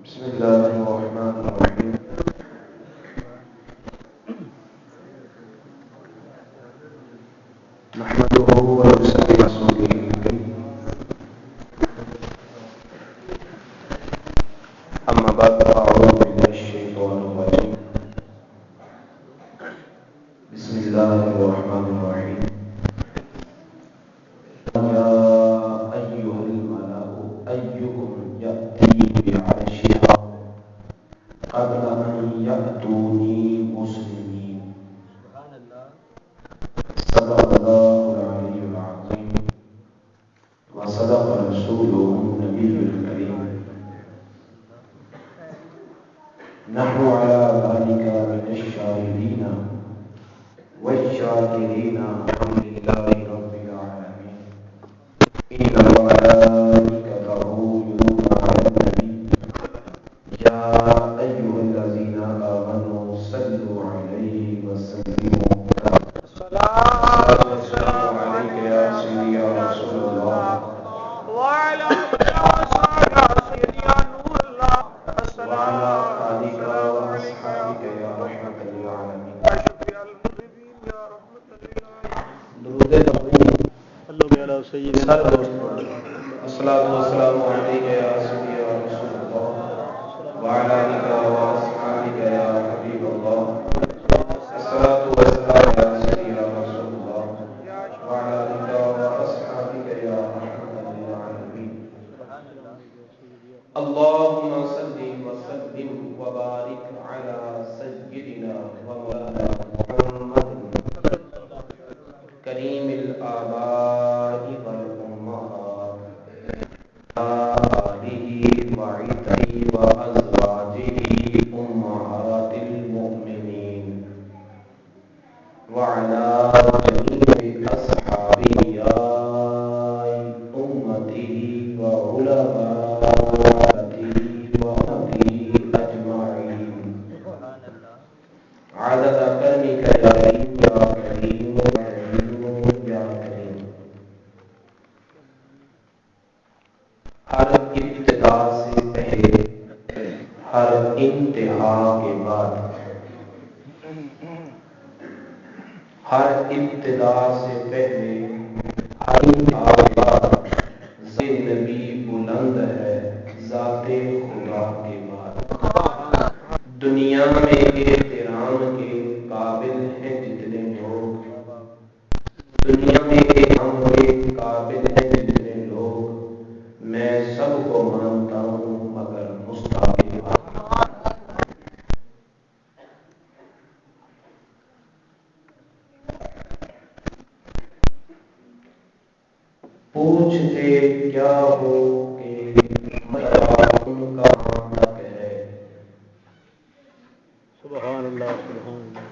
بسم الله الرحمن الرحيم. نحمده ونصلي على رسوله الكريم. أما بعد فأعوذ بالله من الشيطان الرجيم. بسم الله الرحمن الرحيم. يا أيها الملأ أيكم يأتي بعرشها قبل أن يأتوني مسلمين. صدق الله العلي العظيم وصدق رسوله النبي الكريم. نحن على ذلك من الشاهدين والشاكرين الحمد لله رب العالمين. إن ملائكته يصلون على النبي يا أيها الذين آمنوا صلوا عليه وسلموا الصلاة والسلام عليك يا سيدي يا رسول الله وعلى سيدي يا نور الله وعلى آلك وأصحابك يا رحمة للعالمين. شفيع المذنبين يا رحمة للعالمين. درود تقدیم صلوا على سيدنا سر دوستوں الصلاة والسلام عليك يا سيدي يا رسول الله وعلى آلك وأصحابك يا حبيب الله. الصلاة والسلام يا سيدي يا رسول الله وعلى آلك وأصحابك يا رحمة للعالمين. اللهم صل وسلم وبارك على سيدنا ومولانا محمد كريم الآباء والأمهات آله وعتره وأزواجه أمهات المؤمنين وعلى جميع أصحابه يا أمته وعلمائه وأمته أجمعين عدد كرمك يا كريم يا كريم يا كريم. ہر ابتدا سے پہلے ہر انتہا کے بعد ہر ابتدا سے پہلے ہر انتہا کے بعد ذات نبی بلند ہے ذات خدا کے بعد. دنیا میں احترام کے قابل ہیں جتنے لوگ دنیا میں احترام کے قابل ہیں جتنے لوگ میں سب کو مانتا ہوں مگر مستقل. پوچھتے کیا ہو کہ مرتبہ ان کا کہاں تک ہے. سبحان اللہ سبحان اللہ.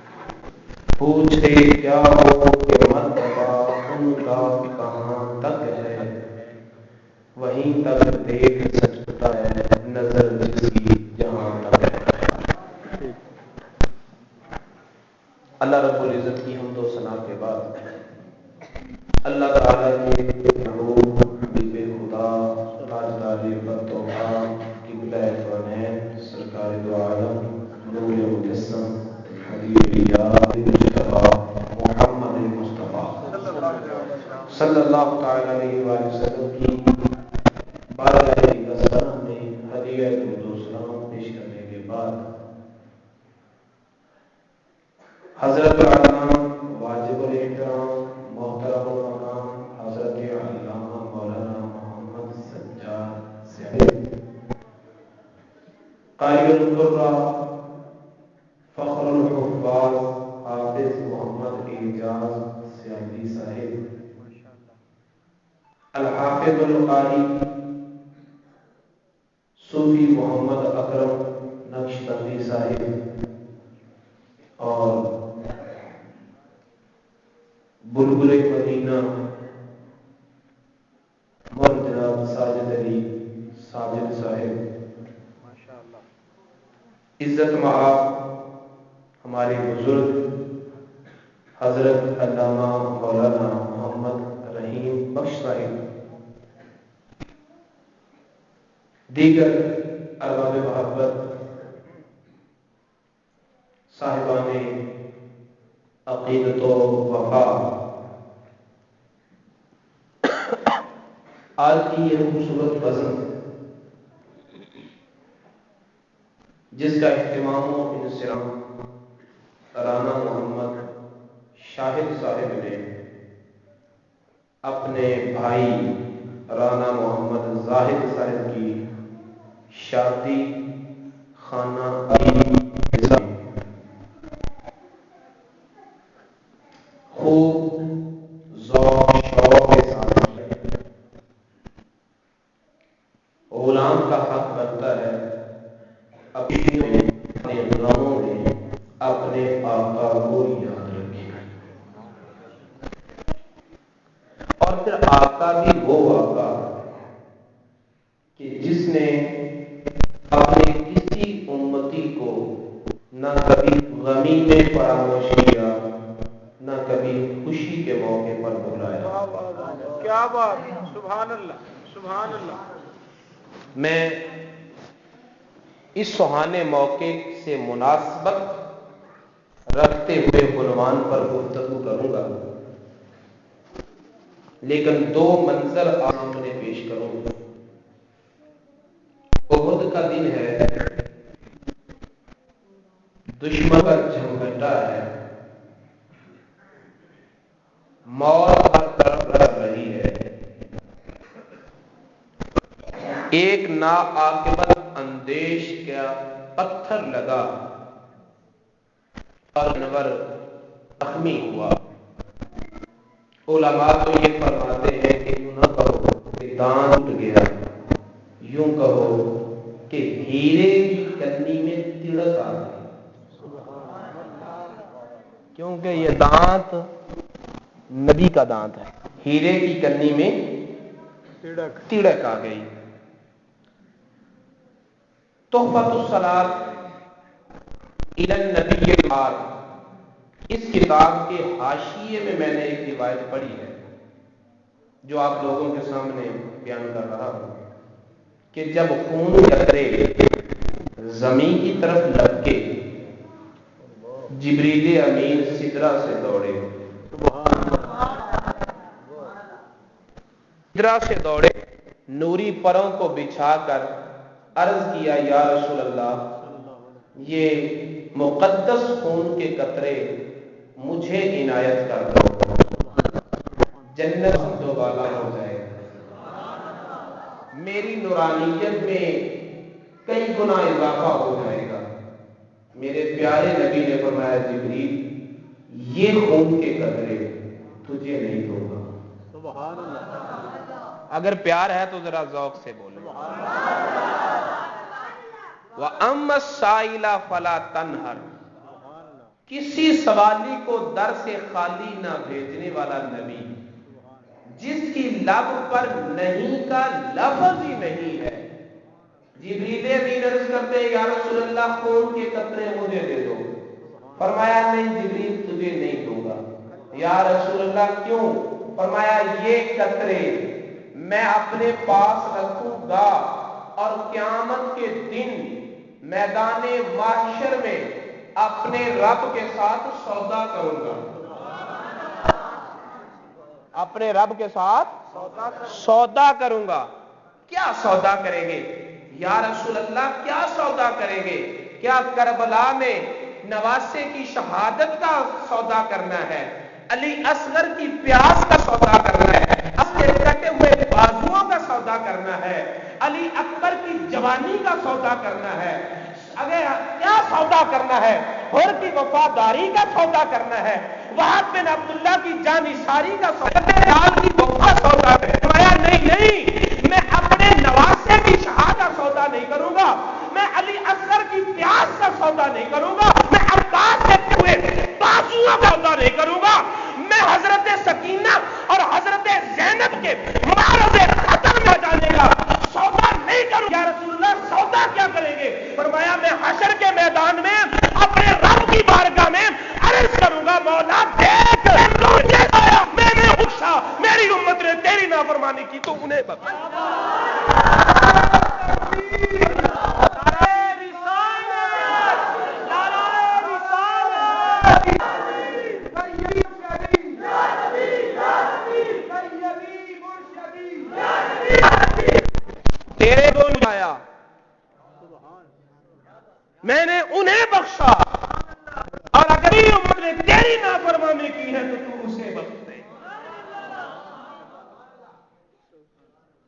پوچھتے کیا ہو کہ مرتبہ ان کا کہاں تک ہے. وہیں تک دیکھ سکتا ہے نظر جس کی جہاں تک ہے. اللہ رب العزت کی حمد و ثنا کے بعد اللہ تعالیٰ کے محبوب حبیب خدا تاجدار فتوحا قبلہ کونین سرکار دو عالم نور مجسم حبیب اللہ مصطفیٰ محمد مصطفیٰ صلی اللہ تعالیٰ علیہ وآلہ وسلم کی بارگاہ رضوان میں ہدیہ درود و سلام پیش کرنے کے بعد حضرت علامہ واجب الاحترام محترم المقام حضرت علامہ مولانا محمد سجاد صاحب قاری القرآن فخر الحفاظ حافظ محمد اعجاز سیالی صاحب الحافظ القاری صوفی محمد اکرم نقشبندی صاحب اور بلبل مدینہ مول جناب ساجد علی ساجد صاحب عزت مآب ہمارے بزرگ حضرت علامہ مولانا محمد رحیم بخش صاحب دیگر ارباب محبت، صاحبان عقیدت و وفا، آج کی یہ خوبصورت بزم جس کا اہتمام و انصرام رانا محمد شاہد صاحب نے اپنے بھائی رانا محمد زاہد صاحب کی شادی خانہ خوب ذوق شوق کے ساتھ غلام کا حق بنتا ہے اپنے غلاموں میں اپنے آقا کو یاد رکھے، اور پھر آقا بھی وہ آقا کہ جس نے اپنے کسی امتی کو نہ کبھی غمی میں فراموش کیا، نہ کبھی خوشی کے موقع پر بلایا۔ کیا بات، سبحان اللہ، سبحان اللہ۔ میں اس سہانے موقع سے مناسبت رکھتے ہوئے عنوان پر گفتگو کروں گا، لیکن دو منظر سامنے پیش کروں گا۔ احد کا دن ہے، دشمن کا جھمگٹا ہے، موت ہر طرف رہ رہی ہے، ایک ناعاقبت اندیش کا پتھر لگا اور جانور زخمی ہوا۔ علماء تو یہ فرماتے ہیں کہ یوں نہ کہو کہ دانت ٹوٹ گیا، یوں کہو کہ ہیرے کی کنی میں تڑک آ گئی، کیونکہ یہ دانت نبی کا دانت ہے، ہیرے کی کنی میں تڑک آ گئی۔ تحفۃ الصلاۃ الی النبی الغار، اس کتاب کے حاشیے میں نے ایک روایت پڑھی ہے جو آپ لوگوں کے سامنے بیان کر رہا ہوں کہ جب خون قطرے زمین کی طرف لپکے، جبریل امین سدرہ سے دوڑے، سدرہ سے دوڑے، نوری پروں کو بچھا کر عرض کیا یا رسول اللہ، یہ مقدس خون کے قطرے مجھے عنایت کر دو، جنت دو والا ہو جائے، میری نورانیت میں کئی گنا اضافہ ہو جائے گا۔ میرے پیارے نبی نے فرمایا جبریل یہ خون کے قطرے تجھے نہیں دوں گا۔ سبحان اللہ۔ اگر پیار ہے تو ذرا ذوق سے بولو۔ وَأَمَّا السَّائِلَ فَلَا تَنْهَرْ، کسی سوالی کو در سے خالی نہ بھیجنے والا نبی، جس کی لب پر نہیں کا لفظ ہی نہیں ہے۔ جبریل امین عرض کرتے یا رسول اللہ خون کے قطرے مجھے دے دو، فرمایا نہیں جبریل تجھے نہیں دوں گا۔ یا رسول اللہ کیوں؟ فرمایا یہ قطرے میں اپنے پاس رکھوں گا اور قیامت کے دن میدان محشر میں اپنے رب کے ساتھ سودا کروں گا، اپنے رب کے ساتھ سودا کروں گا۔ کیا سودا کریں گے یا رسول اللہ؟ کیا سودا کریں گے؟ کیا کربلا میں نواسے کی شہادت کا سودا کرنا ہے؟ علی اصغر کی پیاس کا سودا کرنا ہے؟ اس کے کٹے ہوئے بازوؤں کا سودا کرنا ہے؟ علی اکبر کی جوانی کا سودا کرنا ہے؟ اگر کیا سودا کرنا ہے؟ حر کی وفاداری کا سودا کرنا ہے؟ وہاب بن عبداللہ کی جانثاری کا سودا کی وفا سودا ہے؟ فرمایا نہیں، میں اپنے نواسے کی شہادت کا سودا نہیں کروں گا، میں علی اصغر کی پیاس کا سودا نہیں کروں گا، میں عباس کے ہوئے بازوؤں کا سودا نہیں کروں گا، میں حضرت سکینہ اور حضرت زینب کے معرض خطر میں جانے کا سودا نہیں کروں۔ یا رسول اللہ سودا کیا کریں گے؟ فرمایا میں حشر کے میدان میں اپنے رب کی بارگاہ میں عرض کروں گا مولا دیکھ مجھے آیا، میں نے بخشا، میری امت نے تیری نافرمانی کی تو انہیں بخشا۔ میں نے انہیں بخشا، اور اگر یہ امت نے تیری نافرمانی کی ہے تو تو اسے بخش دے۔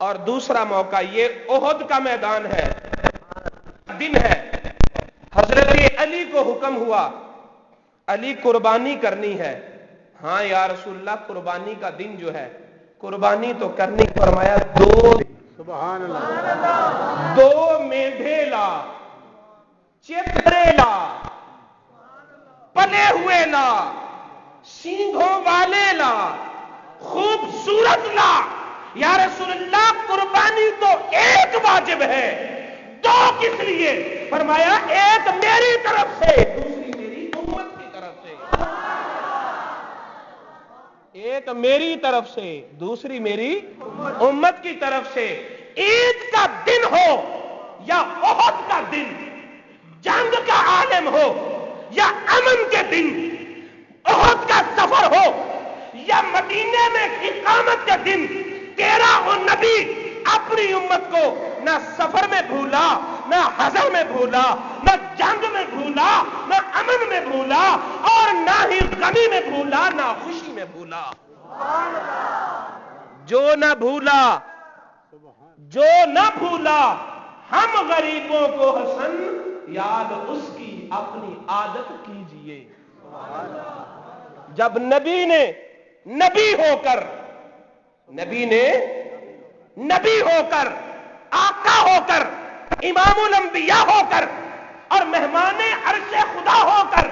اور دوسرا موقع یہ احد کا میدان ہے، دن ہے، حضرت علی کو حکم ہوا علی قربانی کرنی ہے۔ ہاں یا رسول اللہ، قربانی کا دن جو ہے قربانی تو کرنی، فرمایا سبحان اللہ، 2 میڈھے لا، چترے لا، پلے ہوئے لا، سینگھوں والے لا، خوبصورت لا۔ یا رسول اللہ، قربانی تو ایک واجب ہے، 2 کس لیے؟ فرمایا ایک میری طرف سے، دوسری میری امت کی طرف سے۔ ایک میری طرف سے، دوسری میری امت کی طرف سے۔ عید کا دن ہو یا احد کا دن، جنگ کا عالم ہو یا امن کے دن، احد کا سفر ہو یا مدینے میں اقامت کے دن، تیرا وہ نبی اپنی امت کو نہ سفر میں بھولا، نہ حضر میں بھولا، نہ جنگ میں بھولا، نہ امن میں بھولا، اور نہ ہی غمی میں بھولا، نہ خوشی میں بھولا۔ جو نہ بھولا، جو نہ بھولا ہم غریبوں کو حسن، یاد اس کی اپنی عادت کیجئے۔ جب نبی نے نبی ہو کر، نبی نے نبی ہو کر، آقا ہو کر، امام الانبیاء ہو کر، اور مہمان عرش خدا ہو کر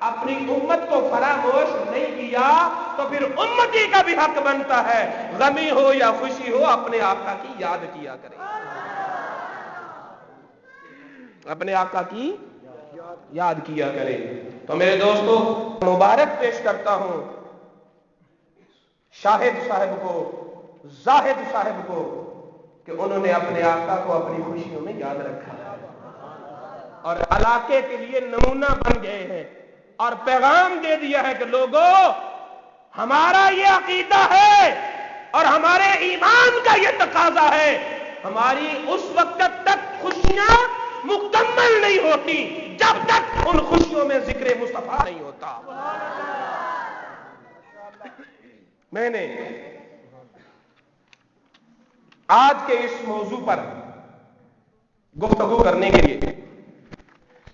اپنی امت کو فراموش نہیں کیا، تو پھر امتی کا بھی حق بنتا ہے، غمی ہو یا خوشی ہو اپنے آقا کی یاد کیا کرے، اپنے آقا کی یاد کیا کرے۔ تو میرے دوستو، مبارک پیش کرتا ہوں شاہد صاحب کو، زاہد صاحب کو، کہ انہوں نے اپنے آقا کو اپنی خوشیوں میں یاد رکھا ہے اور علاقے کے لیے نمونہ بن گئے ہیں، اور پیغام دے دیا ہے کہ لوگوں، ہمارا یہ عقیدہ ہے اور ہمارے ایمان کا یہ تقاضا ہے، ہماری اس وقت تک خوشیاں مکمل نہیں ہوتی جب تک ان خوشیوں میں ذکر مصطفیٰ نہیں ہوتا۔ میں نے آج کے اس موضوع پر گفتگو کرنے کے لیے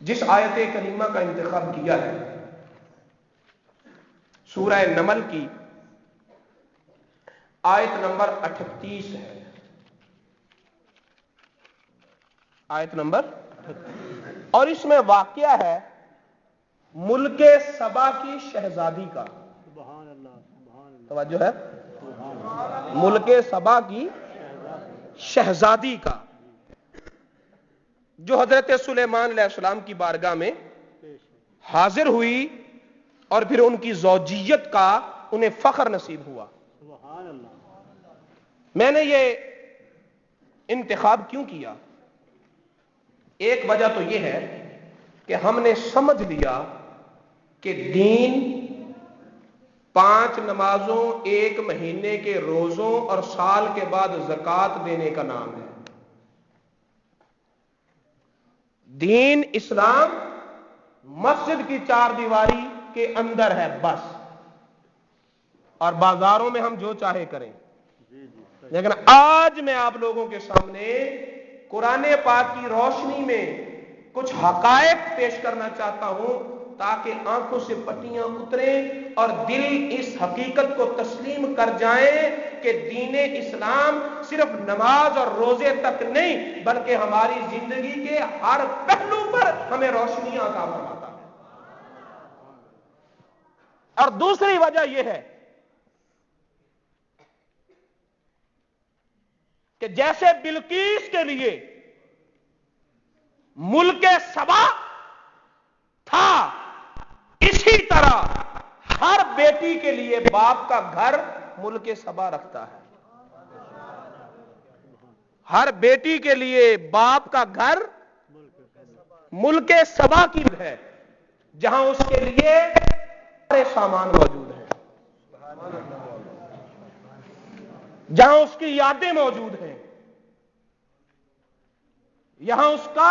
جس آیت کریمہ کا انتخاب کیا ہے، سورہ نمل کی آیت نمبر 38 ہے، آیت نمبر، اور اس میں واقعہ ہے ملک سبا کی شہزادی کا۔ سبحان اللہ، سبحان اللہ، توجہ ہے، ملک سبا کی شہزادی کا، جو حضرت سلیمان علیہ السلام کی بارگاہ میں حاضر ہوئی، اور پھر ان کی زوجیت کا انہیں فخر نصیب ہوا۔ سبحان اللہ۔ میں نے یہ انتخاب کیوں کیا؟ ایک وجہ تو یہ ہے کہ ہم نے سمجھ لیا کہ دین 5 نمازوں، 1 مہینے کے روزوں اور سال کے بعد زکوٰۃ دینے کا نام ہے۔ دین اسلام مسجد کی 4 دیواری کے اندر ہے بس، اور بازاروں میں ہم جو چاہے کریں، لیکن آج میں آپ لوگوں کے سامنے قرآن پاک کی روشنی میں کچھ حقائق پیش کرنا چاہتا ہوں، تاکہ آنکھوں سے پٹیاں اتریں اور دل اس حقیقت کو تسلیم کر جائیں کہ دین اسلام صرف نماز اور روزے تک نہیں، بلکہ ہماری زندگی کے ہر پہلو پر ہمیں روشنی عطا فرماتا ہے۔ اور دوسری وجہ یہ ہے کہ جیسے بلقیس کے لیے ملک سبا تھا، اسی طرح ہر بیٹی کے لیے باپ کا گھر ملک سبا رکھتا ہے۔ ہر بیٹی کے لیے باپ کا گھر ملک سبا کی ہے، جہاں اس کے لیے سارے سامان موجود ہیں، جہاں اس کی یادیں موجود ہیں، یہاں اس کا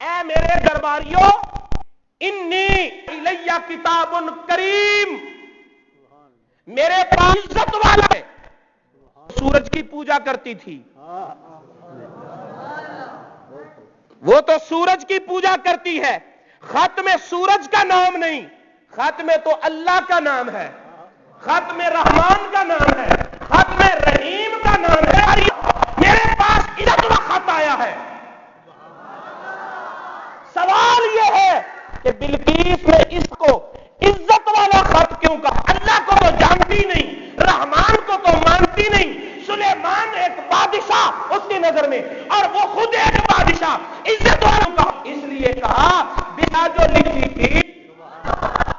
اے میرے درباریوں، انی الیہ کتاب کریم، میرے پاس عزت والا ہے. سورج کی پوجا کرتی تھی، وہ تو سورج کی پوجا کرتی ہے. خط میں سورج کا نام نہیں، خط میں تو اللہ کا نام ہے، خط میں رحمان کا نام ہے، خط میں رحیم کا نام ہے. اور میرے پاس عزت والا خط آیا ہے. سوال یہ ہے کہ بلقیس نے اس کو عزت والا خط کیوں کہا؟ اللہ کو تو جانتی نہیں، رحمان کو تو مانتی نہیں. سلیمان ایک بادشاہ اس کی نظر میں، اور وہ خود ایک بادشاہ، عزت والا کا اس لیے کہا بلا جو لکھی تھی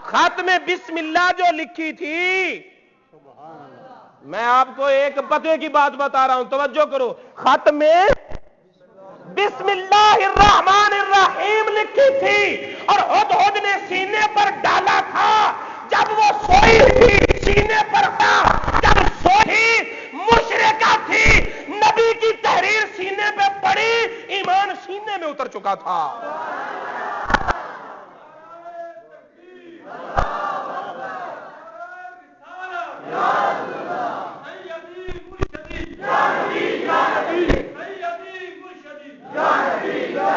خط میں، بسم اللہ جو لکھی تھی. میں آپ کو ایک پتے کی بات بتا رہا ہوں، توجہ کرو. خط میں بسم اللہ الرحمن الرحیم لکھی تھی، اور ہدہد نے سینے پر ڈالا تھا. جب وہ سوئی تھی سینے پر تھا، جب سوئی مشرکہ تھی، نبی کی تحریر سینے پہ پڑی، ایمان سینے میں اتر چکا تھا.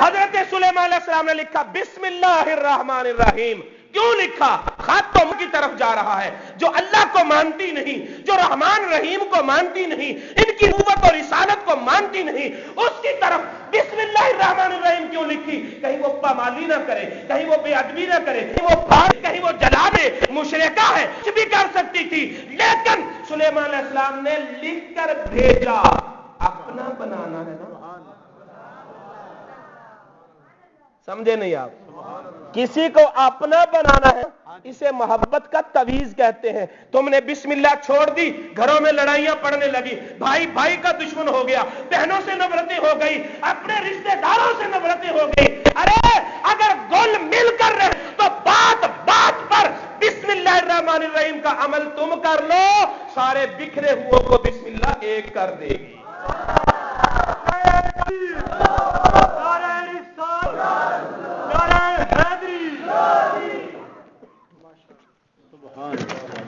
حضرت سلیمان علیہ السلام نے لکھا بسم اللہ الرحمن الرحیم. کیوں لکھا؟ خط تو کی طرف جا رہا ہے جو اللہ کو مانتی نہیں، جو رحمان رحیم کو مانتی نہیں، ان کی نبوت اور رسالت کو مانتی نہیں، اس کی طرف بسم اللہ الرحمن الرحیم کیوں لکھی؟ کہیں وہ پامالی نہ کرے، کہیں وہ بے ادبی نہ کرے، کہیں وہ جلا دے. مشرکہ ہے، کچھ بھی کر سکتی تھی، لیکن سلیمان علیہ السلام نے لکھ کر بھیجا. اپنا بنانا ہے نا، سمجھے نہیں آپ؟ کسی کو اپنا بنانا ہے، اسے محبت کا تویز کہتے ہیں. تم نے بسم اللہ چھوڑ دی، گھروں میں لڑائیاں پڑنے لگی، بھائی بھائی کا دشمن ہو گیا، بہنوں سے نفرتیں ہو گئی، اپنے رشتہ داروں سے نفرتیں ہو گئی. ارے اگر گل مل کر رہے تو بات بات پر بسم اللہ الرحمن الرحیم کا عمل تم کر لو، سارے بکھرے ہوئے کو بسم اللہ ایک کر دے گی.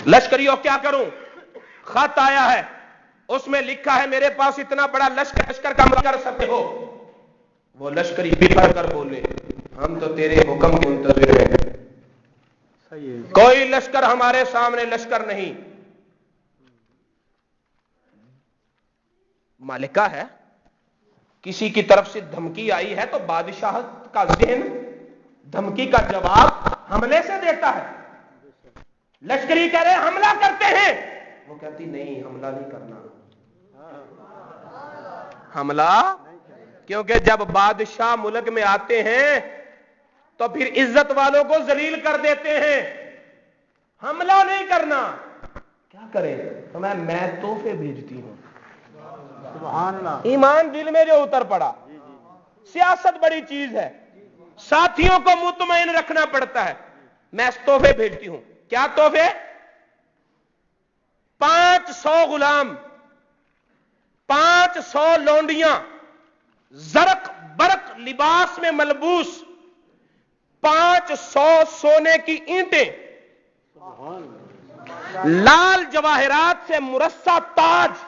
لشکریوں کیا کروں؟ خط آیا ہے، اس میں لکھا ہے میرے پاس اتنا بڑا لشکر کم کر سکتے ہو. وہ لشکری بکھر کر بولے ہم تو تیرے حکم کے منتظر ہیں، کوئی لشکر ہمارے سامنے لشکر نہیں. مالکہ ہے، کسی کی طرف سے دھمکی آئی ہے تو بادشاہت کا ذہن دھمکی کا جواب حملے سے دیتا ہے. لشکری کہہ رہے حملہ کرتے ہیں، وہ کہتی نہیں حملہ نہیں کرنا، حملہ، کیونکہ جب بادشاہ ملک میں آتے ہیں تو پھر عزت والوں کو ذلیل کر دیتے ہیں. حملہ نہیں کرنا. کیا کریں؟ تو میں تحفے بھیجتی ہوں. سبحان اللہ. ایمان دل میں جو اتر پڑا. سیاست بڑی چیز ہے، ساتھیوں کو مطمئن رکھنا پڑتا ہے. میں تحفے بھیجتی ہوں. کیا تحفے؟ 500 غلام، 500 لونڈیاں، زرق برق لباس میں ملبوس، 500 سونے کی اینٹیں، لال جواہرات سے مرصع تاج.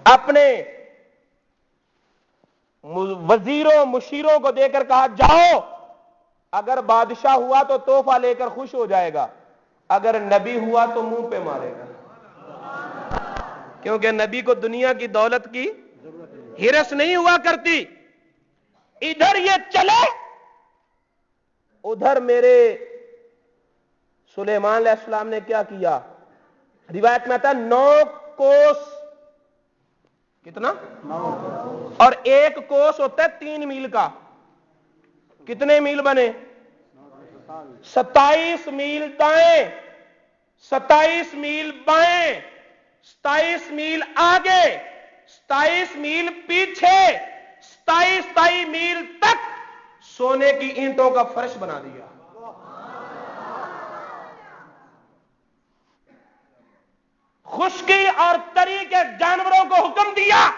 اپنے وزیروں مشیروں کو دے کر کہا جاؤ، اگر بادشاہ ہوا تو تحفہ لے کر خوش ہو جائے گا، اگر نبی ہوا تو منہ پہ مارے گا. کیونکہ نبی کو دنیا کی دولت کی ہرس نہیں ہوا کرتی. ادھر یہ چلے، ادھر میرے سلیمان علیہ السلام نے کیا کیا؟ روایت میں آتا ہے 9 کوس. کتنا؟ 9. اور 1 کوس ہوتا ہے 3 میل کا. کتنے میل بنے؟ 27 میل دائیں، 27 میل بائیں، 27 میل آگے، 27 میل پیچھے، 27 میل تک سونے کی اینٹوں کا فرش بنا دیا. خشکی اور تری کے جانوروں کو حکم دیا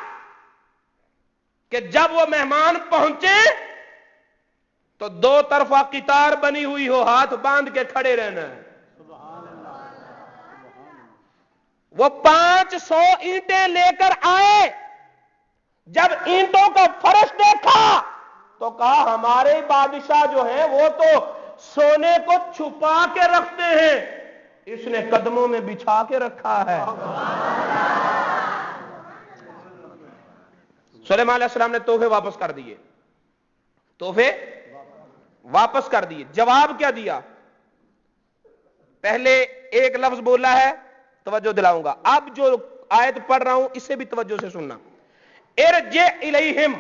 کہ جب وہ مہمان پہنچے تو دو طرفہ قطار بنی ہوئی ہو، ہاتھ باندھ کے کھڑے رہنا ہے. وہ 500 اینٹیں لے کر آئے. جب اینٹوں کا فرش دیکھا تو کہا ہمارے بادشاہ جو ہیں وہ تو سونے کو چھپا کے رکھتے ہیں، اس نے قدموں میں بچھا کے رکھا ہے. سلیمان علیہ السلام نے تحفے واپس کر دیے، تحفے واپس کر دیے. جواب کیا دیا؟ پہلے ایک لفظ بولا ہے، توجہ دلاؤں گا. اب جو آیت پڑھ رہا ہوں اسے بھی توجہ سے سننا. ارجع الیہم،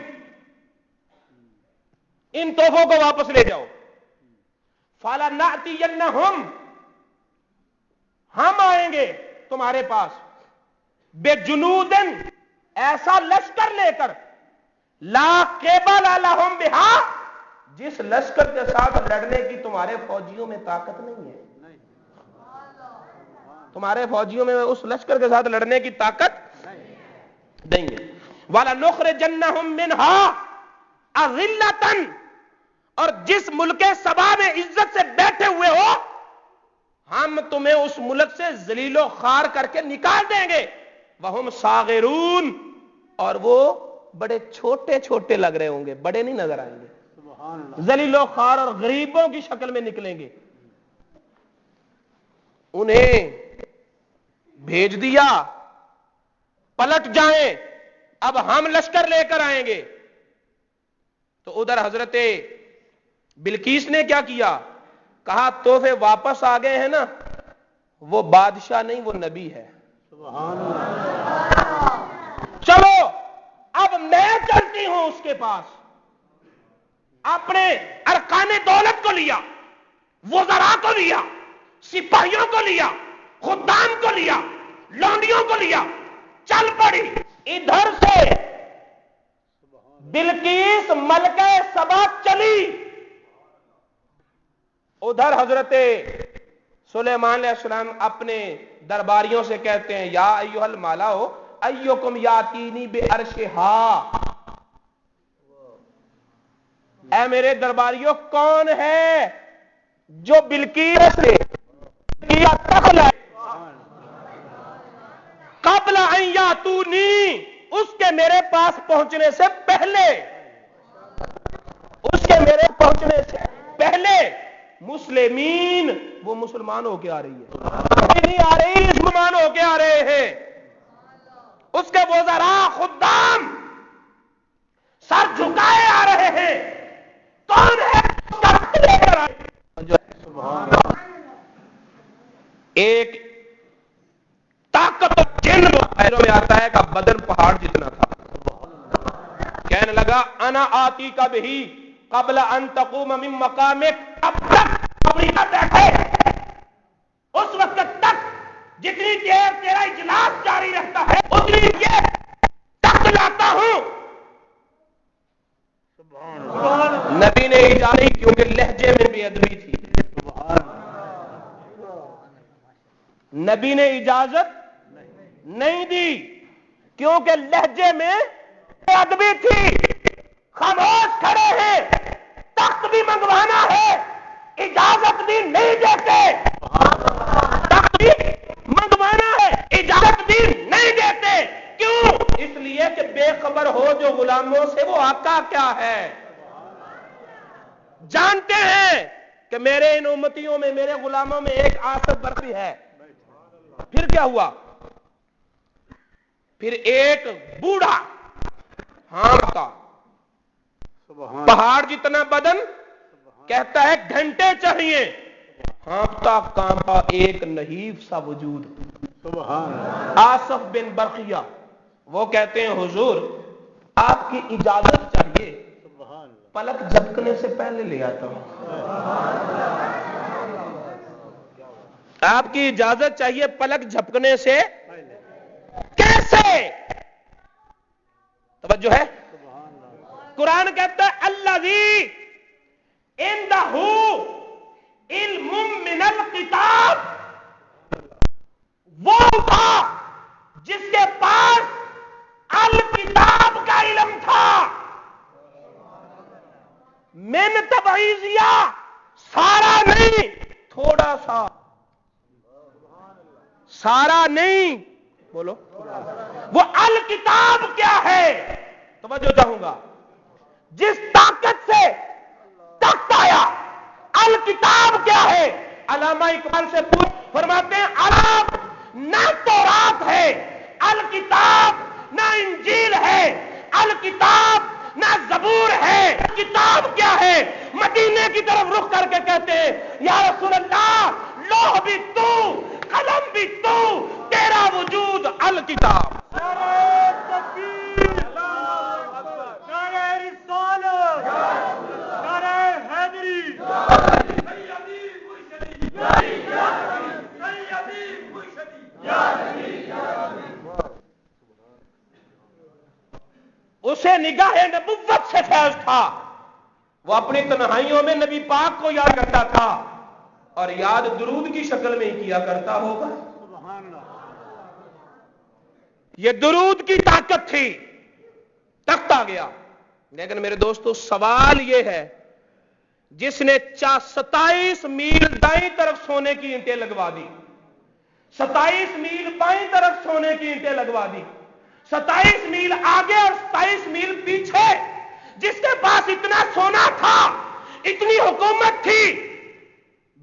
ان تحفوں کو واپس لے جاؤ. فلنأتینہم، ہم آئیں گے تمہارے پاس. بجنودن، ایسا لشکر لے کر، لا قبل لہم بہا، جس لشکر کے ساتھ لڑنے کی تمہارے فوجیوں میں طاقت نہیں ہے. تمہارے فوجیوں میں اس لشکر کے ساتھ لڑنے کی طاقت نہیں ہے. وَلَنُخْرِجَنَّهُم مِّنْهَا أَذِلَّةً، اور جس ملک سبا میں عزت سے بیٹھے ہوئے ہو ہم تمہیں اس ملک سے ذلیل و خوار کر کے نکال دیں گے. وَهُمْ صَاغِرُونَ، اور وہ بڑے چھوٹے چھوٹے لگ رہے ہوں گے، بڑے نہیں نظر آئیں گے، ذلیل و خوار اور غریبوں کی شکل میں نکلیں گے. انہیں بھیج دیا، پلٹ جائیں، اب ہم لشکر لے کر آئیں گے. تو ادھر حضرت بلقیس نے کیا کیا؟ کہا تحفے واپس آ گئے ہیں نا، وہ بادشاہ نہیں وہ نبی ہے. چلو اب میں چلتی ہوں اس کے پاس. اپنے ارکان دولت کو لیا، وزراء کو لیا، سپاہیوں کو لیا، خدام کو لیا، لونڈیوں کو لیا، چل پڑی. ادھر سے بلقیس ملکہ سبا چلی، ادھر حضرت سلیمان علیہ السلام اپنے درباریوں سے کہتے ہیں یا ایھا الملأ ایکم یاتینی بعرشھا، اے میرے درباریوں کون ہے جو بلقیس سے کیا تخل ہے قبل ان یاتونی، اس کے میرے پاس پہنچنے سے پہلے، اس کے میرے پہنچنے سے پہلے. مسلمین، وہ مسلمان ہو کے آ رہی ہے، نہیں آ رہی، مسلمان ہو کے آ رہے ہیں. اس کے وزراء خدام سر جھکائے آ رہے ہیں. کون ہے ایک طاقت جن میں آتا ہے کہ بدن پہاڑ جتنا تھا. کہنے لگا انا آتی کا بھی قبل ان تقوم من مقامک، اب تک امریکہ بیٹھے اس وقت تک جتنی دیر تیرا اجلاس جاری رہتا ہے اتنی دیر تک لاتا ہوں. نبی نے اجازت نہیں، کیونکہ لہجے میں بے ادبی تھی. نبی نے اجازت نہیں دی کیونکہ لہجے میں بے ادبی تھی. خاموش کھڑے ہیں، تخت بھی منگوانا ہے، اجازت بھی نہیں دیتے. تخت بھی منگوانا ہے، اجازت بھی نہیں دیتے. کیوں؟ اس لیے کہ بے خبر ہو جو غلاموں سے وہ آقا کیا ہے. جانتے ہیں کہ میرے ان امتیوں میں، میرے غلاموں میں ایک آصف برقی ہے. پھر کیا ہوا؟ پھر ایک بوڑھا ہانپتا، پہاڑ جتنا بدن، کہتا ہے گھنٹے چاہیے، ہانپتا کانپا ایک نحیف سا وجود. آصف بن برقیہ وہ کہتے ہیں حضور آپ کی اجازت چاہیے، پلک جھپکنے سے پہلے لے آتا ہوں. آپ کی اجازت چاہیے پلک جھپکنے سے. کیسے؟ توجہ ہے. قرآن کہتا ہے الذی عندہ علم من الکتاب، وہ تھا جس کے پاس الکتاب کا علم تھا. من تبعیضیہ، سارا نہیں، تھوڑا سا، سارا نہیں، بولو وہ الکتاب کیا ہے؟ توجہ چاہوں گا، جس طاقت سے تخت آیا، الکتاب کیا ہے؟ علامہ اقبال سے پوچھ، فرماتے ہیں عرب نہ تورات ہے، الکتاب نہ انجیل ہے، الکتاب نہ زبور ہے، کتاب کیا ہے؟ مدینے کی طرف رخ کر کے کہتے ہیں یا رسول اللہ، لوح بھی تو، قلم بھی تو، تیرا وجود الکتاب۔ اسے نگاہ نبوت سے فیض تھا، وہ اپنی تنہائیوں میں نبی پاک کو یاد کرتا تھا، اور یاد درود کی شکل میں ہی کیا کرتا ہوگا۔ یہ درود کی طاقت تھی، تخت آ گیا۔ لیکن میرے دوستو سوال یہ ہے، جس نے 27 میل دائیں طرف سونے کی اینٹیں لگوا دی، 27 میل بائیں طرف سونے کی اینٹیں لگوا دی، 27 میل آگے اور 27 میل پیچھے، جس کے پاس اتنا سونا تھا، اتنی حکومت تھی،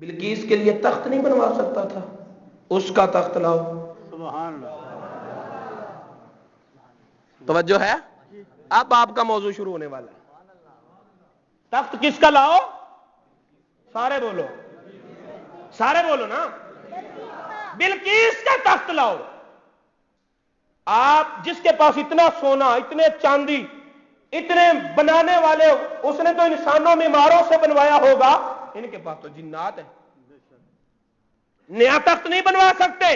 بلقیس کے لیے تخت نہیں بنوا سکتا تھا؟ اس کا تخت لاؤ۔ سبحان اللہ۔ توجہ ہے؟ اب آپ کا موضوع شروع ہونے والا ہے۔ تخت کس کا لاؤ؟ سارے بولو، سارے بولو نا، بلقیس کا تخت لاؤ۔ آپ جس کے پاس اتنا سونا، اتنے چاندی، اتنے بنانے والے، اس نے تو انسانوں معماروں سے بنوایا ہوگا، ان کے پاس تو جنات ہیں، نیا تخت نہیں بنوا سکتے،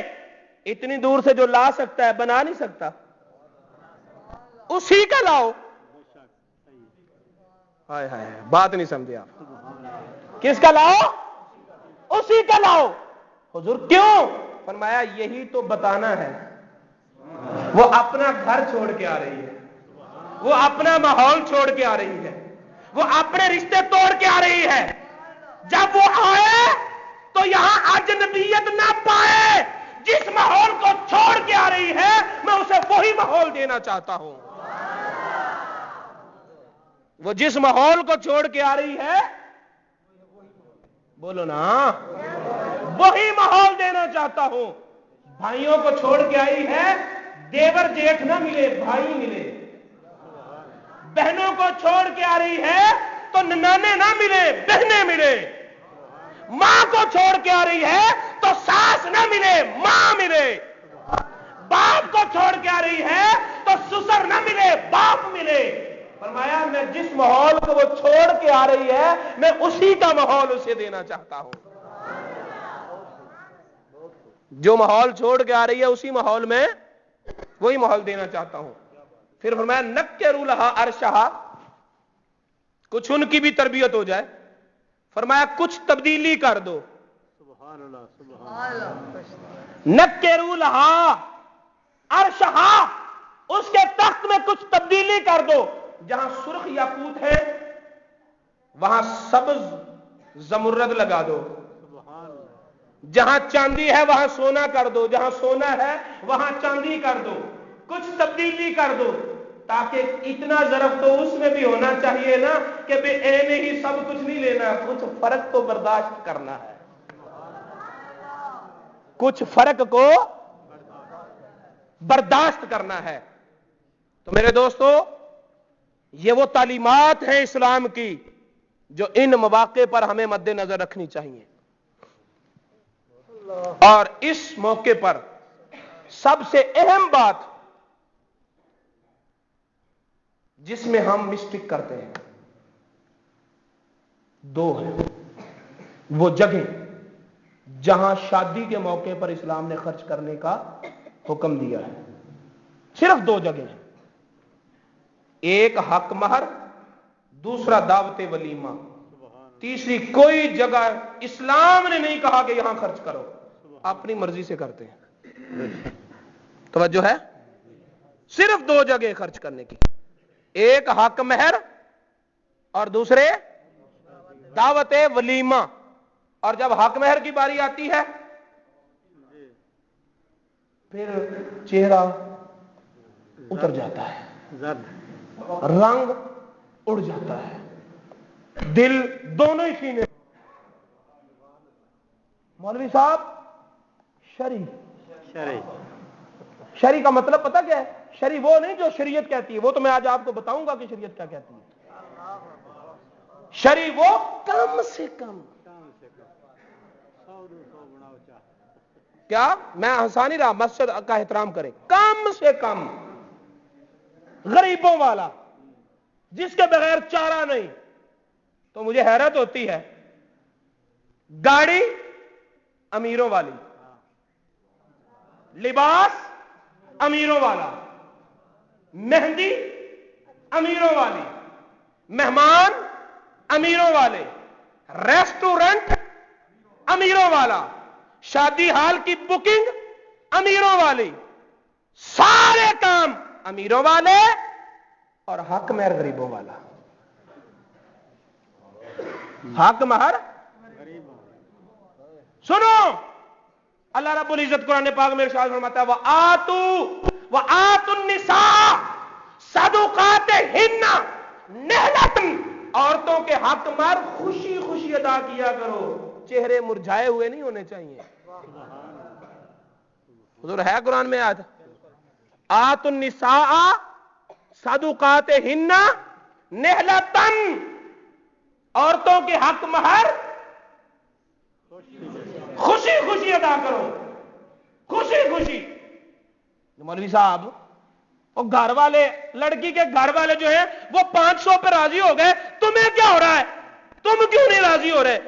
اتنی دور سے جو لا سکتا ہے بنا نہیں سکتا، اسی کا لاؤ۔ ہائے ہائے، بات نہیں سمجھے آپ، کس کا لاؤ؟ اسی کا لاؤ۔ حضور کیوں؟ فرمایا یہی تو بتانا ہے، وہ اپنا گھر چھوڑ کے آ رہی ہے، وہ اپنا ماحول چھوڑ کے آ رہی ہے، وہ اپنے رشتے توڑ کے آ رہی ہے، جب وہ آئے تو یہاں اجنبیت نہ پائے، جس ماحول کو چھوڑ کے آ رہی ہے میں اسے وہی ماحول دینا چاہتا ہوں۔ وہ جس ماحول کو چھوڑ کے آ رہی ہے، بولو نا، وہی ماحول دینا چاہتا ہوں۔ بھائیوں کو چھوڑ کے آئی ہے، دیور جیٹھ نہ ملے، بھائی ملے۔ بہنوں کو چھوڑ کے آ رہی ہے تو ننانے نہ ملے، بہنیں ملے۔ ماں کو چھوڑ کے آ رہی ہے تو ساس نہ ملے، ماں ملے۔ باپ کو چھوڑ کے آ رہی ہے تو سسر نہ ملے، باپ ملے۔ فرمایا میں جس ماحول کو وہ چھوڑ کے آ رہی ہے میں اسی کا ماحول اسے دینا چاہتا ہوں۔ جو ماحول چھوڑ کے آ رہی ہے اسی ماحول میں وہی ماحول دینا چاہتا ہوں۔ پھر فرمایا نکروا لہا عرشہا، کچھ ان کی بھی تربیت ہو جائے، فرمایا کچھ تبدیلی کر دو۔ سبحان اللہ، سبحان اللہ۔ نکروا لہا عرشہا، اس کے تخت میں کچھ تبدیلی کر دو، جہاں سرخ یاقوت ہے وہاں سبز زمرد لگا دو، جہاں چاندی ہے وہاں سونا کر دو، جہاں سونا ہے وہاں چاندی کر دو، کچھ تبدیلی کر دو، تاکہ اتنا ظرف تو اس میں بھی ہونا چاہیے نا کہ بے اینے ہی سب کچھ نہیں لینا، کچھ فرق تو برداشت کرنا ہے، کچھ فرق کو برداشت کرنا ہے۔ تو میرے دوستو یہ وہ تعلیمات ہیں اسلام کی جو ان مواقع پر ہمیں مد نظر رکھنی چاہیے۔ اور اس موقع پر سب سے اہم بات جس میں ہم مسٹیک کرتے ہیں دو ہے، وہ جگہ جہاں شادی کے موقع پر اسلام نے خرچ کرنے کا حکم دیا ہے، صرف دو جگہ ہیں، ایک حق مہر، دوسرا دعوت ولیمہ، تیسری کوئی جگہ اسلام نے نہیں کہا کہ یہاں خرچ کرو، اپنی مرضی سے کرتے ہیں۔ توجہ ہے؟ صرف دو جگہ خرچ کرنے کی، ایک حق مہر اور دوسرے دعوت ولیمہ. اور جب حق مہر کی باری آتی ہے پھر چہرہ اتر جاتا ہے, رنگ اڑ جاتا ہے, دل دونوں ہی سینے. مولوی صاحب شرع کا مطلب پتہ کیا ہے؟ شرع وہ نہیں جو شریعت کہتی ہے, وہ تو میں آج آپ کو بتاؤں گا کہ شریعت کیا کہتی ہے. شرع وہ کم سے کم, کیا میں ہنسا نہیں رہا, مسجد کا احترام کریں, کم سے کم غریبوں والا جس کے بغیر چارہ نہیں. تو مجھے حیرت ہوتی ہے, گاڑی امیروں والی, لباس امیروں والا, مہندی امیروں والی, مہمان امیروں والے, ریسٹورنٹ امیروں والا, شادی ہال کی بکنگ امیروں والی, سارے کام امیروں والے اور حق مہر غریبوں والا. حق مہر سنو, اللہ رب العزت قرآن پاک میں ارشاد فرماتا ہے وآتوا النساء صدقاتہن نحلۃ, عورتوں کے حق مہر خوشی خوشی ادا کیا کرو, چہرے مرجھائے ہوئے نہیں ہونے چاہیے. حضور ہے قرآن میں آیت, آتوا النساء صدقاتہن نحلۃ, عورتوں کے حق مہر خوشی خوشی ادا کرو, خوشی خوشی. مولوی صاحب وہ گھر والے, لڑکی کے گھر والے جو ہیں وہ 500 پہ راضی ہو گئے, تمہیں کیا ہو رہا ہے؟ تم کیوں نہیں راضی ہو رہے؟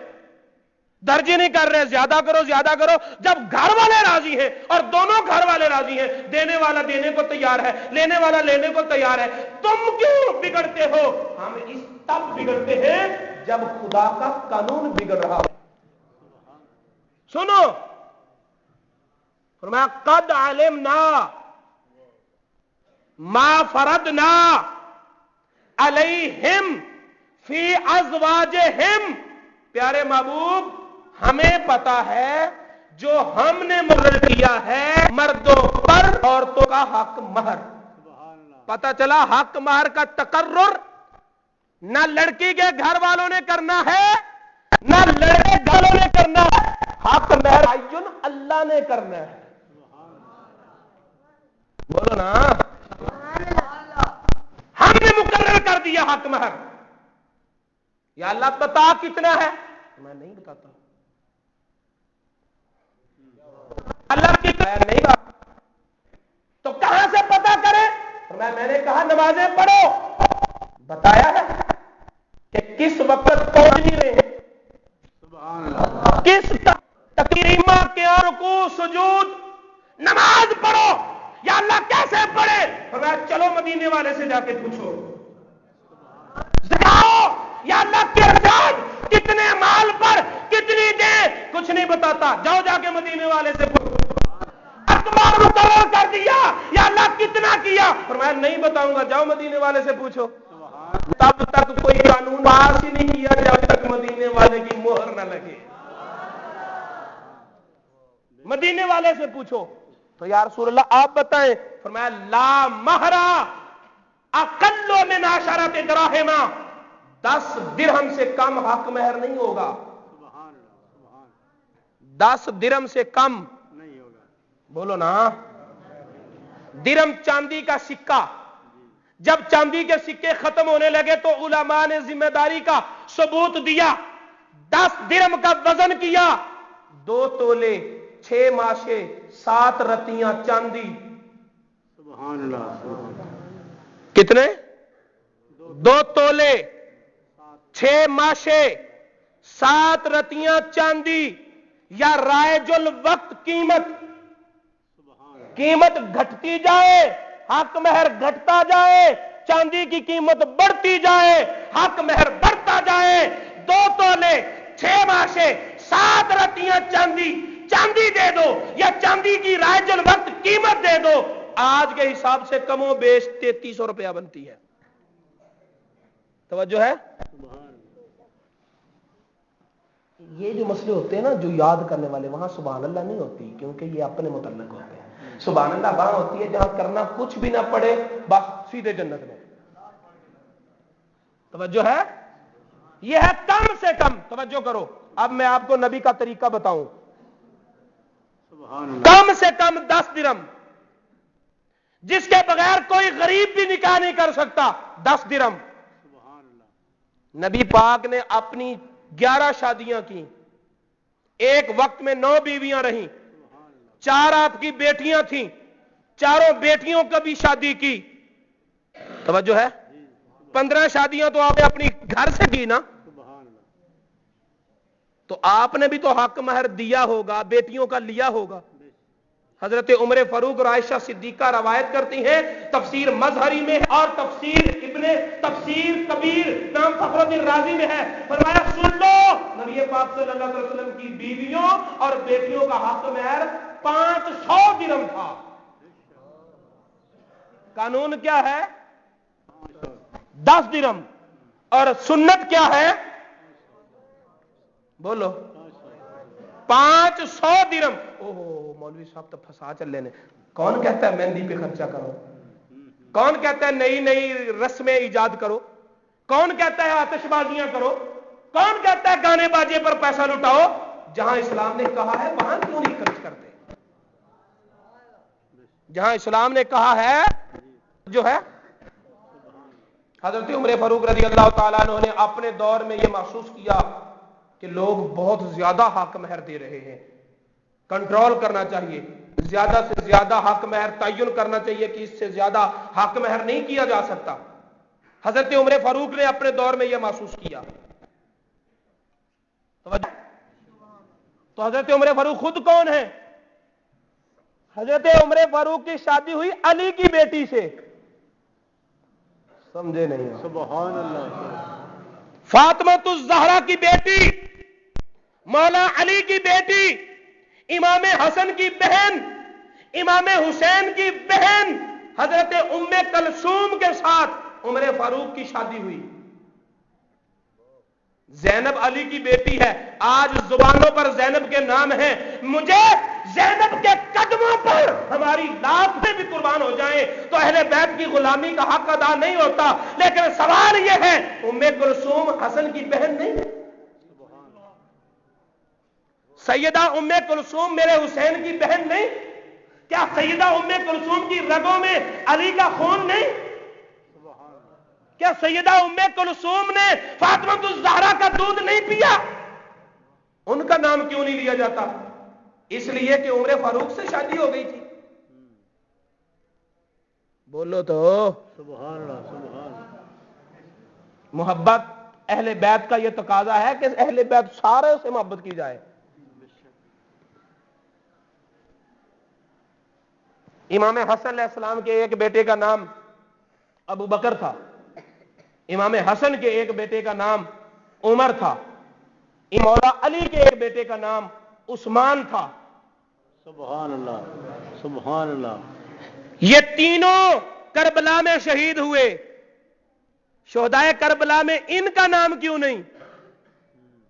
درجی نہیں کر رہے, زیادہ کرو زیادہ کرو. جب گھر والے راضی ہیں اور دونوں گھر والے راضی ہیں, دینے والا دینے کو تیار ہے, لینے والا لینے کو تیار ہے, تم کیوں بگڑتے ہو؟ ہم اس تب بگڑتے ہیں جب خدا کا قانون بگڑ رہا ہو. سنو, فرمایا قد علمنا ما فرضنا علیہم فی ازواجہم, پیارے محبوب ہمیں پتا ہے جو ہم نے مقرر کیا ہے مردوں پر عورتوں کا حق مہر. پتا چلا حق مہر کا تقرر نہ لڑکی کے گھر والوں نے کرنا ہے نہ لڑکے گھر والوں نے کرنا ہے, حق مہر تعین اللہ نے کرنا ہے. بولو نا, ہم نے مقرر کر دیا حق مہر. یا اللہ بتا کتنا ہے؟ میں نہیں بتاتا. اللہ کتنا ہے نہیں بتا تو کہاں سے پتا کرے؟ میں نے کہا نمازیں پڑھو, بتایا ہے کہ کس وقت پہنچ نہیں رہے ہیں, کس تقریمہ کے رکوع سجود, نماز پڑھو. یا اللہ کیسے پڑھے؟ فرمایا چلو مدینے والے سے جا کے پوچھو. جاؤ, یا اللہ کے ارشاد کتنے مال پر کتنی دے کچھ نہیں بتاتا, جاؤ جا کے مدینے والے سے پوچھو. اکبر مقرر کر دیا, یا اللہ کتنا کیا؟ فرمایا نہیں بتاؤں گا, جاؤ مدینے والے سے پوچھو. تب تک کوئی قانون پاس ہی نہیں کیا جب تک مدینے والے کی مہر نہ لگے. مدینے والے سے پوچھو. تو یا رسول اللہ آپ بتائیں. فرمایا لا مہرا اقل من 10 دراہم, 10 درہم سے کم حق مہر نہیں ہوگا. 10 درہم سے کم نہیں ہوگا. بولو نا. درہم چاندی کا سکہ, جب چاندی کے سکے ختم ہونے لگے تو علماء نے ذمہ داری کا ثبوت دیا. 10 درہم کا وزن کیا, 2 تولے 6 ماشے 7 رتیاں چاندی. سبحان اللہ. کتنے؟ 2 تولے 6 ماشے 7 رتیاں چاندی. یا رائج الوقت قیمت گھٹتی جائے, حق مہر گھٹتا جائے, چاندی کی قیمت بڑھتی جائے, حق مہر بڑھتا جائے. 2 تولے 6 ماشے 7 رتیاں چاندی دے دو, یا چاندی کی رائج الوقت قیمت دے دو, آج کے حساب سے کم و بیش 3300 روپیہ بنتی ہے. توجہ ہے؟ یہ جو مسئلے ہوتے ہیں نا جو یاد کرنے والے، وہاں سبحان اللہ نہیں ہوتی، کیونکہ یہ اپنے متعلق ہوتے ہیں. سبحان اللہ وہاں ہوتی ہے جہاں کرنا کچھ بھی نہ پڑے، بس سیدھے جنت میں. توجہ ہے؟ یہ ہے کم سے کم. توجہ کرو، اب میں آپ کو نبی کا طریقہ بتاؤں. کم سے کم 10 درم، جس کے بغیر کوئی غریب بھی نکاح نہیں کر سکتا. 10 درم. نبی پاک نے اپنی 11 شادیاں کی، ایک وقت میں 9 بیویاں رہیں، 4 آپ کی بیٹیاں تھیں، چاروں بیٹیوں کا بھی شادی کی. توجہ ہے؟ 15 شادیاں تو آپ نے اپنی گھر سے کی نا. تو آپ نے بھی تو حق مہر دیا ہوگا، بیٹیوں کا لیا ہوگا. حضرت عمر فاروق اور عائشہ صدیقہ روایت کرتی ہیں، تفسیر مظہری میں اور تفسیر کبیر امام فخر الدین رازی میں ہے. فرمایا سن لو، نبی پاک صلی اللہ علیہ وسلم کی بیویوں اور بیٹیوں کا حق مہر 500 درم تھا. قانون کیا ہے؟ 10 درم. اور سنت کیا ہے؟ بولو 500 درم. اوہ مولوی صاحب تو پھنسا چلے نے. کون کہتا ہے مہندی پہ خرچہ کرو؟ کون کہتا ہے نئی نئی رسمیں ایجاد کرو؟ کون کہتا ہے آتش بازیاں کرو؟ کون کہتا ہے گانے باجے پر پیسہ لٹاؤ؟ جہاں اسلام نے کہا ہے وہاں کیوں نہیں خرچ کرتے؟ جہاں اسلام نے کہا ہے جو ہے. حضرت عمر فاروق رضی اللہ تعالیٰ عنہ نے اپنے دور میں یہ محسوس کیا کہ لوگ بہت زیادہ حق مہر دے رہے ہیں، کنٹرول کرنا چاہیے، زیادہ سے زیادہ حق مہر تعین کرنا چاہیے کہ اس سے زیادہ حق مہر نہیں کیا جا سکتا. حضرت عمر فاروق نے اپنے دور میں یہ محسوس کیا. تو حضرت عمر فاروق خود کون ہے؟ حضرت عمر فاروق کی شادی ہوئی علی کی بیٹی سے. سمجھے نہیں؟ سبحان اللہ. فاطمہ الزہرا کی بیٹی، مولا علی کی بیٹی، امام حسن کی بہن، امام حسین کی بہن حضرت ام کلثوم کے ساتھ عمر فاروق کی شادی ہوئی. زینب علی کی بیٹی ہے. آج زبانوں پر زینب کے نام ہیں. مجھے زینب کے قدموں پر ہماری لاکھیں بھی قربان ہو جائیں تو اہل بیت کی غلامی کا حق ادا نہیں ہوتا. لیکن سوال یہ ہے، ام کلثوم حسن کی بہن نہیں؟ سیدہ ام کلثوم میرے حسین کی بہن نہیں؟ کیا سیدہ ام کلثوم کی رگوں میں علی کا خون نہیں؟ کیا سیدہ ام کلثوم نے فاطمہ الزہرا کا دودھ نہیں پیا؟ ان کا نام کیوں نہیں لیا جاتا؟ اس لیے کہ عمر فاروق سے شادی ہو گئی تھی. بولو تو سبحان اللہ. سبحان اللہ. محبت اہل بیت کا یہ تقاضا ہے کہ اہل بیت سارے سے محبت کی جائے. امام حسن علیہ السلام کے ایک بیٹے کا نام ابو بکر تھا، امام حسن کے ایک بیٹے کا نام عمر تھا، مولا علی کے ایک بیٹے کا نام عثمان تھا. سبحان اللہ. سبحان اللہ. یہ تینوں کربلا میں شہید ہوئے. شہدائے کربلا میں ان کا نام کیوں نہیں؟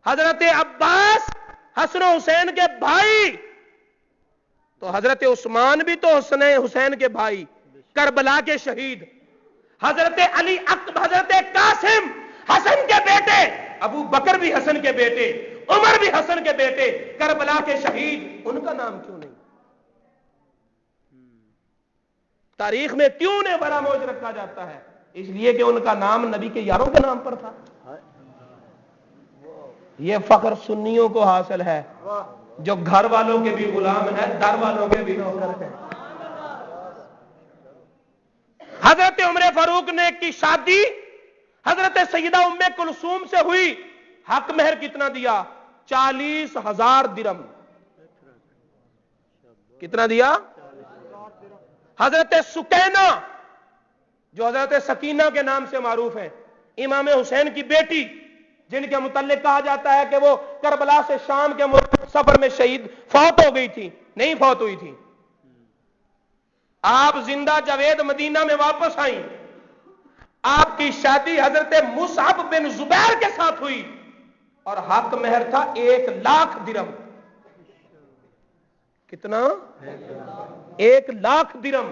حضرت عباس حسن و حسین کے بھائی، تو حضرت عثمان بھی تو حسین کے بھائی، کربلا کے شہید. حضرت علی حضرت قاسم حسن کے بیٹے، ابو بکر بھی حسن کے بیٹے، عمر بھی حسن کے بیٹے، کربلا کے شہید، ان کا نام کیوں نہیں؟ تاریخ میں کیوں نے بڑا موج رکھا جاتا ہے؟ اس لیے کہ ان کا نام نبی کے یاروں کے نام پر تھا. یہ فخر سنیوں کو حاصل ہے جو گھر والوں کے بھی غلام ہیں، در والوں کے بھی نوکر ہیں. حضرت عمر فاروق نے کی شادی حضرت سیدہ ام کلثوم سے ہوئی. حق مہر کتنا دیا؟ 40,000 درم. کتنا دیا؟ حضرت سکینہ جو حضرت سکینہ کے نام سے معروف ہیں، امام حسین کی بیٹی، جن کے متعلق کہا جاتا ہے کہ وہ کربلا سے شام کے سفر میں شہید فوت ہو گئی تھی، نہیں فوت ہوئی تھی. آپ زندہ جاوید مدینہ میں واپس آئیں. آپ کی شادی حضرت مصعب بن زبیر کے ساتھ ہوئی. اور حق مہر تھا 1,00,000 درم. کتنا؟ 1,00,000 درم.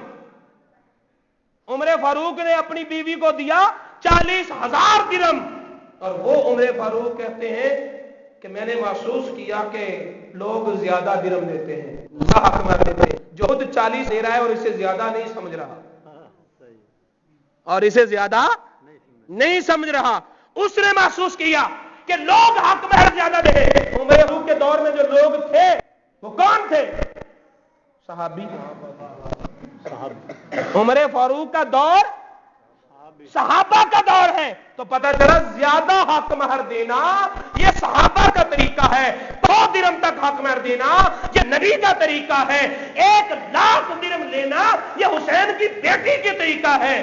عمر فاروق نے اپنی بیوی کو دیا 40,000 درم. اور وہ عمر فاروق کہتے ہیں کہ میں نے محسوس کیا کہ لوگ زیادہ درم دیتے ہیں, حق مہر دیتے ہیں. جو خود 40 دے رہا ہے اور اسے زیادہ نہیں سمجھ رہا, اور اسے زیادہ نہیں سمجھ رہا, اس نے محسوس کیا کہ لوگ حق مہر زیادہ دے. عمر فاروق کے دور میں جو لوگ تھے وہ کون تھے؟ صحابی. عمر فاروق کا دور صحابہ کا دور ہے, تو پتہ چلا زیادہ حق مہر دینا یہ صحابہ کا طریقہ ہے. 2 درم تک حق مہر دینا یہ نبی کا طریقہ ہے. 1,00,000 درم لینا یہ حسین کی بیٹی کا طریقہ ہے.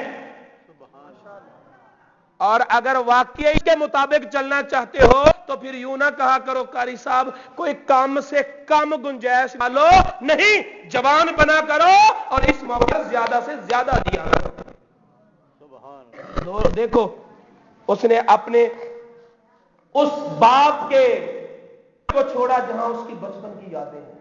اور اگر واقعی کے مطابق چلنا چاہتے ہو تو پھر یوں نہ کہا کرو قاری صاحب کوئی کم سے کم گنجائش ڈالو, نہیں, جوان بنا کرو اور اس موقع زیادہ سے زیادہ دیا کرو. دیکھو اس نے اپنے اس باپ کے کو چھوڑا جہاں اس کی بچپن کی یادیں ہیں,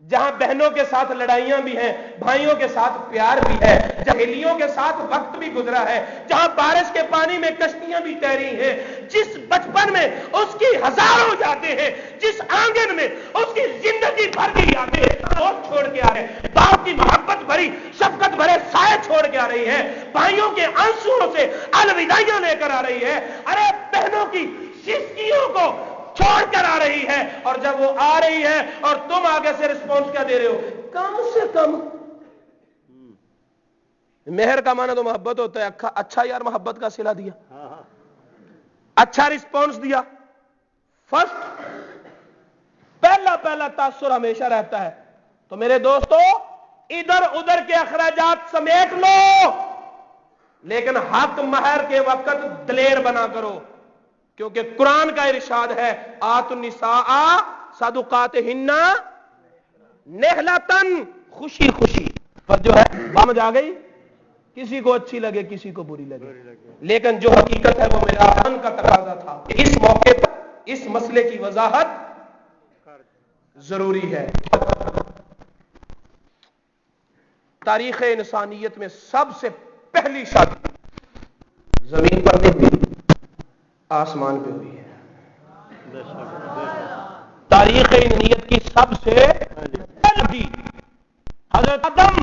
جہاں بہنوں کے ساتھ لڑائیاں بھی ہیں, بھائیوں کے ساتھ پیار بھی ہے, جہیلیوں کے ساتھ وقت بھی گزرا ہے, جہاں بارش کے پانی میں کشتیاں بھی تیری ہیں. جس بچپن میں اس کی ہزاروں یادیں ہیں, جس آنگن میں اس کی زندگی بھر کی یادیں ہیں, اور چھوڑ کے آ رہے ہیں. باپ کی محبت بھری شفقت بھرے سائے چھوڑ کے آ رہی ہے, بھائیوں کے آنسوؤں سے الوداعیاں لے کر آ رہی ہے, ارے بہنوں کی سسکیوں کو چھوڑ کر آ رہی ہے. اور جب وہ آ رہی ہے اور تم آگے سے رسپانس کیا دے رہے ہو؟ کم سے کم مہر کا معنی تو محبت ہوتا ہے. اچھا یار محبت کا صلہ دیا, اچھا رسپانس دیا. فرسٹ پہلا تاثر ہمیشہ رہتا ہے. تو میرے دوستو ادھر ادھر کے اخراجات سمیٹ لو, لیکن حق مہر کے وقت دلیر بنا کرو, کیونکہ قرآن کا ارشاد ہے آت النساء صدقاتہن نہلتن, خوشی خوشی. پر جو ہے سمجھ آ گئی, کسی کو اچھی لگے کسی کو بری لگے, لیکن جو حقیقت ہے وہ میرا ان کا تقاضا تھا کہ اس موقع پر اس مسئلے کی وضاحت ضروری ہے. تاریخ انسانیت میں سب سے پہلی شادی زمین پر نہیں ہوئی, آسمان پہ ہوئی ہے. تاریخ انسانیت کی سب سے پہلی حضرت آدم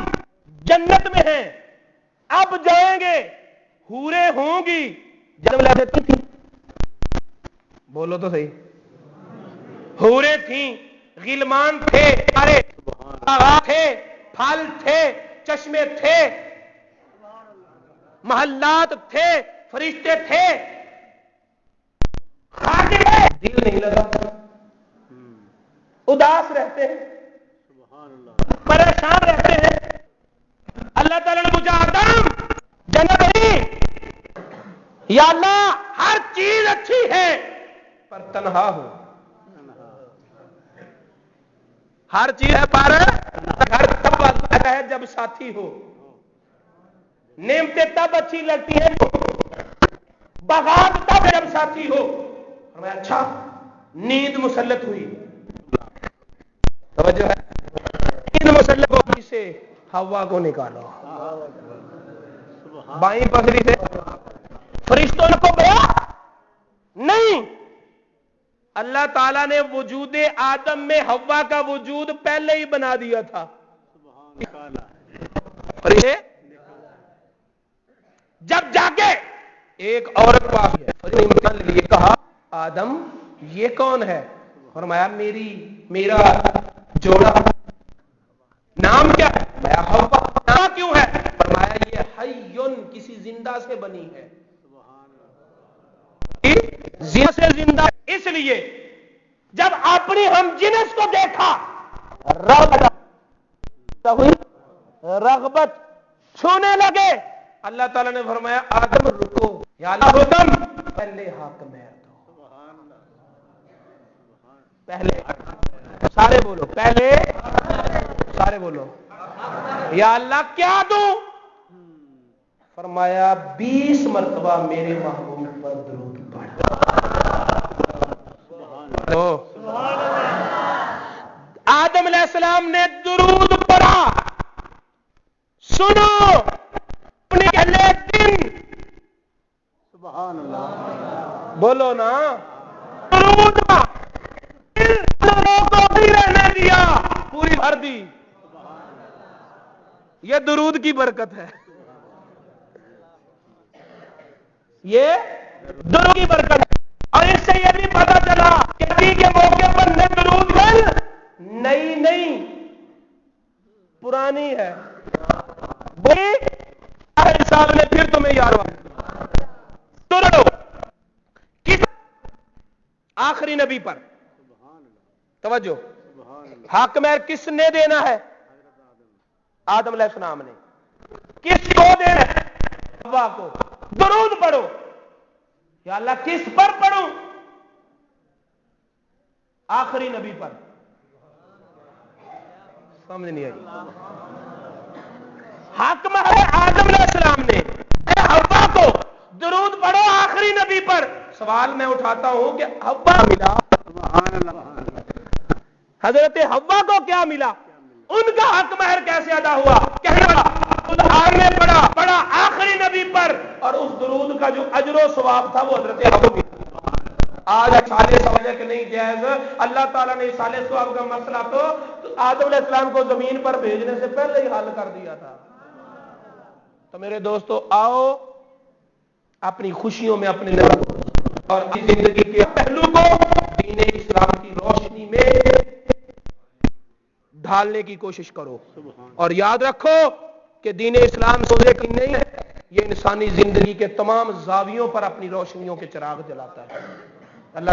جنت میں ہیں, اب جائیں گے, حوریں ہوں گی. جنم لیتے تھی, بولو تو صحیح, حوریں تھیں, غلمان تھے, ارے تھے, پھل تھے, چشمے تھے, محلات تھے, فرشتے تھے. دل نہیں لگا, اداس رہتے ہیں, پریشان رہتے ہیں. اللہ تعالیٰ نے پوچھا آدم جنت نہیں, یا اللہ ہر چیز اچھی ہے پر تنہا ہو. ہر چیز ہے پر گھر تب اچھا ہے جب ساتھی ہو, نعمتیں تب اچھی لگتی ہیں, باغات تب جب ساتھی ہو. میں اچھا نیند مسلط ہوئی, توجہ ہے, نیند مسلط ہو سے ہوا کو نکالو, بائیں پسری سے فرشتوں کو گیا نہیں. اللہ تعالیٰ نے وجود آدم میں ہوا کا وجود پہلے ہی بنا دیا تھا. جب جا کے ایک عورت پاس امتحان لیے کہا آدم یہ کون ہے؟ فرمایا میرا جوڑا. نام کیا ہے؟ فرمایا ہوا. نام کیوں ہے؟ فرمایا یہ حیون کسی زندہ سے بنی ہے, سے زندہ. اس لیے جب اپنی ہم جنس کو دیکھا رغبت چھونے لگے, اللہ تعالیٰ نے فرمایا آدم رکو, یا اللہ حکم پہلے حق مہر دو. پہلے سارے بولو, پہلے سارے بولو, یا اللہ کیا دوں؟ فرمایا 20 مرتبہ میرے محبوب پر درود پڑھ. پڑھو. آدم علیہ السلام نے درود پڑھا. سنو اپنے اگلے دن سبحان اللہ. بولو نا درود کو بھی رہنے دیا, پوری بھر دی. یہ درود کی برکت ہے. یہ درود کی برکت ہے. اور اس سے یہ بھی پتا چلا کہ عید کے موقع پر نہ درود گل نئی نہیں پرانی ہے. صاحب نے پھر تمہیں یار کس آخری نبی پر توجہ, حق مہر کس نے دینا ہے؟ آدم علیہ السلام نے. کس کو دینا ہے؟ حوا کو. درود پڑھو. یا اللہ کس پر پڑھوں؟ آخری نبی پر. سمجھ نہیں آئی. حق مہر آدم علیہ السلام نے حوا کو درود پڑھو آخری نبی پر. سوال میں اٹھاتا ہوں کہ حوا ملا, حضرت حوا کو کیا ملا؟ ان کا حق مہر کیسے ادا ہوا؟ کہنا خدا نے پڑھا آخری نبی پر, اور اس درود کا جو اجر و ثواب تھا وہ حضرت حوا کو. آج سالے سمجھے کہ نہیں جائز. اللہ تعالیٰ نے سالے ثواب کا مسئلہ تو آدم علیہ السلام کو زمین پر بھیجنے سے پہلے ہی حل کر دیا تھا. تو میرے دوستو آؤ اپنی خوشیوں میں اپنے اور زندگی کے پہلو کو دین اسلام کی روشنی میں ڈھالنے کی کوشش کرو. اور یاد رکھو کہ دین اسلام سوزے کی نہیں ہے, یہ انسانی زندگی کے تمام زاویوں پر اپنی روشنیوں کے چراغ جلاتا ہے. اللہ